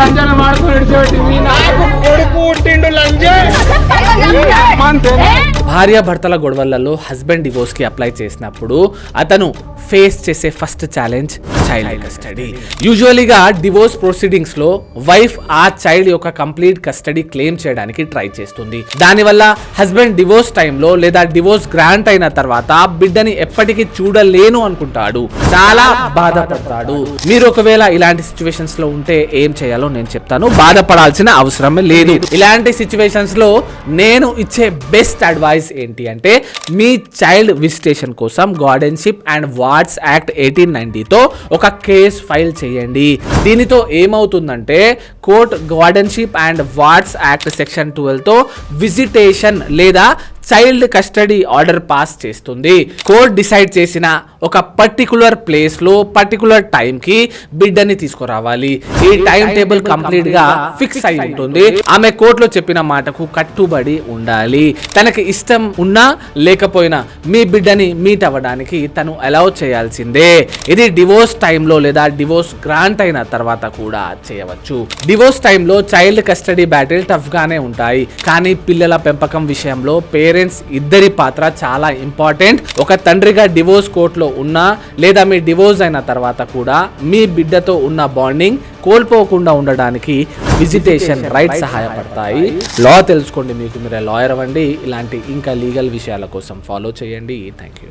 లంజన మాడుకుని విడిచిపెట్టింది. నాకు కొడుకు పుట్టిండు లంజే. భార్యాభర్తల గొడవలలో హస్బెండ్ డివోర్స్ కి అప్లై చేసినప్పుడు అతను ఫేస్ చేసే ఫస్ట్ ఛాలెంజ్ చైల్డ్ కస్టడీ. యూజువలీగా డివోర్స్ ప్రొసీడింగ్స్ లో వైఫ్ ఆ చైల్డ్ యొక్క కంప్లీట్ కస్టడీ క్లెయిమ్ చేయడానికి ట్రై చేస్తుంది. దానివల్ల హస్బెండ్ డివోర్స్ టైంలో లేదా డివోర్స్ గ్రాంట్ అయిన తర్వాత బిడ్డని ఎప్పటికీ చూడలేను అనుకుంటాడు, చాలా బాధపడతాడు. మీరు ఒకవేళ ఇలాంటి సిచ్యువేషన్స్ లో ఉంటే ఏం చేయాలో నేను చెప్తాను. బాధపడాల్సిన అవసరమే లేదు. ఇలాంటి సిచ్యువేషన్స్ లో నేను ఇచ్చే బెస్ట్ అడ్వైస్ ఏంటి అంటే, మీ చైల్డ్ విజిటేషన్ కోసం గార్డెన్షిప్ అండ్ వార్డ్స్ యాక్ట్ 1890తో ఒక కేస్ ఫైల్ చేయండి. దీనితో ఏమవుతుందంటే court guardianship and wards act section 12తో విజిటేషన్ లేదా చైల్డ్ కస్టడీ ఆర్డర్ పాస్ చేస్తుంది. కోర్ట్ డిసైడ్ చేసిన ఒక పర్టికులర్ ప్లేస్ లో పర్టికులర్ టైం కి బిడ్డని తీసుకురావాలి. ఈ టైం టేబుల్ కంప్లీట్ గా ఫిక్స్ అయి ఉంటుంది. ఆమె కోర్టులో చెప్పిన మాటకు కట్టుబడి ఉండాలి. తనకి ఇష్టం ఉన్నా లేకపోయినా మీ బిడ్డని మీట్ అవ్వడానికి తను అలౌ చేయాల్సిందే. ఇది డివోర్స్ టైంలో లేదా డివోర్స్ గ్రాంట్ అయిన తర్వాత కూడా చేయవచ్చు. డివోర్స్ టైంలో చైల్డ్ కస్టడీ బ్యాటిల్ టఫ్ గానే ఉంటాయి, కానీ పిల్లల పెంపకం విషయంలో పేరెంట్స్ ఇద్దరి పాత్ర చాలా ఇంపార్టెంట్. ఒక తండ్రిగా డివోర్స్ కోర్టులో ఉన్నా లేదా మీ డివోర్స్ అయిన తర్వాత కూడా మీ బిడ్డతో ఉన్న బాండింగ్ కోల్పోకుండా ఉండడానికి విజిటేషన్ రైట్ సహాయపడతాయి. లా తెలుసుకోండి, మీకు మీరే లాయర్ అవ్వండి. ఇలాంటి ఇంకా లీగల్ విషయాల కోసం ఫాలో చేయండి. Thank you.